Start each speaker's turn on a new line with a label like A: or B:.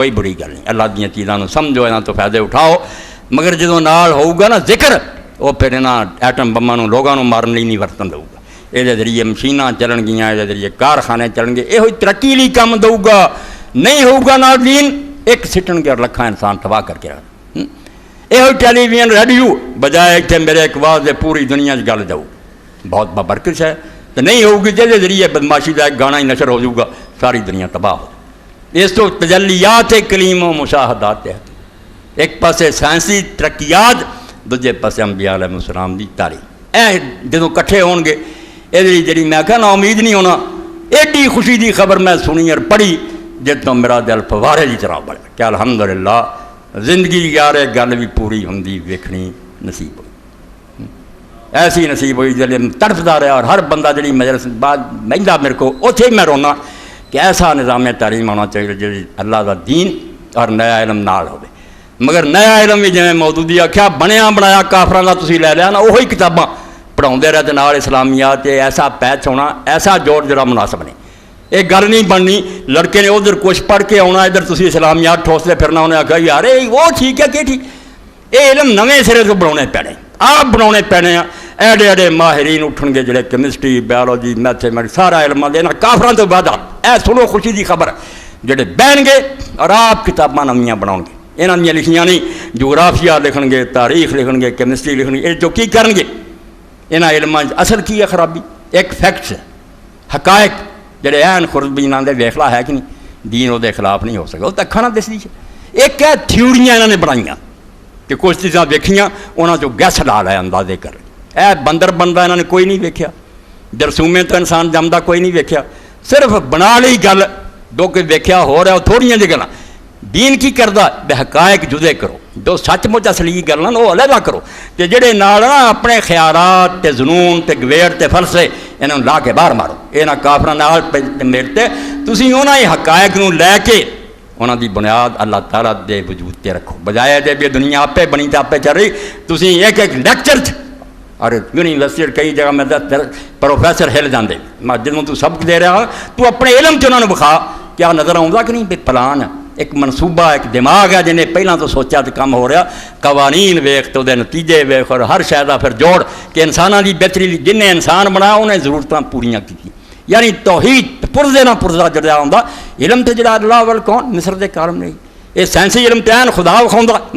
A: کوئی بری گل نہیں، اللہ دیا چیزوں سمجھو، یہاں تو فائدے اٹھاؤ، مگر جدوں نال ہوگا نا ذکر، وہ پھر یہاں ایٹم بماں لوگوں مارن لی نہیں ورتن دوں گا، یہ ذریعے مشیناں چلن گیاں، یہ ذریعے کارخانے چلن گے، یہ ترقی لی کام دوں گا، نہیں ہوگا نا دین ایک سٹن گے اور لکھاں انسان تباہ کر کے رکھ، یہ ٹیلی ویژن ریڈیو بجائے اتنے میرے ایک واضح ہے پوری دنیا گل جاؤ، بہت بابرکش ہے، تو نہیں ہوگی جہاں ذریعے بدماشی کا ایک گانا ہی نشر ہو جائے گا، ساری دنیا تباہ ہو۔ اس تو تجلیات کلیم و مشاہدات ہے، ایک پاسے سائنسی ترقیات، دوجے پاسے انبیاء علیہ السلام دی تعلیم، اے جدوں کٹھے ہون گے یہ جی میں کہنا امید نہیں ہونا، ایڈی خوشی دی خبر میں سنی اور پڑھی جد تو میرا دل فوارے کی طرح بڑھا کہ الحمدللہ زندگی یار گل بھی پوری ہوندی ویکھنی نصیب ہوئی، ایسی نصیب ہوئی جلے تڑفدا رہا، اور ہر بندہ جڑی مجلس بعد بہندا میرے کو اوتھے میں رونا کہ ایسا نظام تعلیم ہونا چاہیے جی اللہ کا دین اور نیا علم نال ہوے، مگر نیا علم بھی جویں موجودی آکھیا بنیا بنایا کافراں دا تسی لے لیا نا، وہی کتاباں پڑھاؤندے رہے نال اسلامیات ایسا پیچ ہونا، ایسا جوڑ جڑا مناسب نہیں، ایک گل نہیں بننی، لڑکے نے ادھر کچھ پڑھ کے آنا، ادھر تسی اسلامیات ٹھوستے پھرنا، انہیں آخیا یار وہ ٹھیک ہے کہ ٹھیک، یہ علم نویں سرے تو بنا پینے، آپ بنا پینے ہیں، ایڈے ایڈے ماہرین اٹھن گے جڑے کیمسٹری بایولوجی میتھمیٹکس سارا علم دینا کافراں تو بعد اے سنو خوشی دی خبر، جڑے بہن گے اور آپ کتاباں نویاں بناؤ گے، یہاں دیا لکھیاں نہیں، جغرافیہ لکھن گے، تاریخ لکھن گے، کیمسٹری لکھن گے، یہ جو کی کرن گے یہاں علماں اصل کی ہے خرابی، ایک فیکٹس حقائق جڑے این خوردبین آدھے ویخلا ہے کہ نہیں، دین وہ خلاف نہیں ہو سکتا، وہ تکھا نہ دستی ہے، ایک ہے تھیوریاں انہوں نے بنائیاں کہ کچھ چیزاں ویکھیاں انہوں جو گیس لا لیا اندازے کر، اے بندر بنتا انہوں نے کوئی نہیں ویکھیا، جرسومے تو انسان جمدا کوئی نہیں ویکھیا، صرف بنا لی گل دو کہ ویکھیا ہو رہا وہ تھوڑیاں جی گلاں، دین کی کردا بے حقائق جدے کرو، جو سچ مچ اصلی گلاں وہ علیحدہ کرو، تے جڑے نال نا اپنے خیالات تے جنون تے گویڑ تے فلسفے انہوں لا کے باہر مارو، یہ نہ کافراں نال میرتے، تسی انہاں ہی حقائق نوں لے کے انہاں دی بنیاد اللہ تعالیٰ دے وجود تے رکھو، بجائے دے بھی دنیا آپے بنی تے آپے چل رہی، تسی ایک ایک لیکچر اور یونیورسٹی کئی جگہ میں پروفیسر ہل جاندے، جدوں تو سبق دے رہا تو اپنے علم تے انہوں نے بخا کیا نظر آؤں کہ نہیں بھی پلان ہے، ایک منصوبہ ایک دماغ ہے جنہیں پہلے تو سوچا تو کام ہو رہا، قوانین ویخ تو دے نتیجے ویخ اور ہر شے دا پھر جوڑ کہ انساناں دی بہتری جنہیں انسان بنایا انہیں ضرورتاں پوریاں کی، یعنی توحید پرزے نہ پرزا جڑا ہوندا علم تے جڑا اللہ والکون مصر دے کارم نہیں، یہ سائنسی علم تے خدا وکھاوندا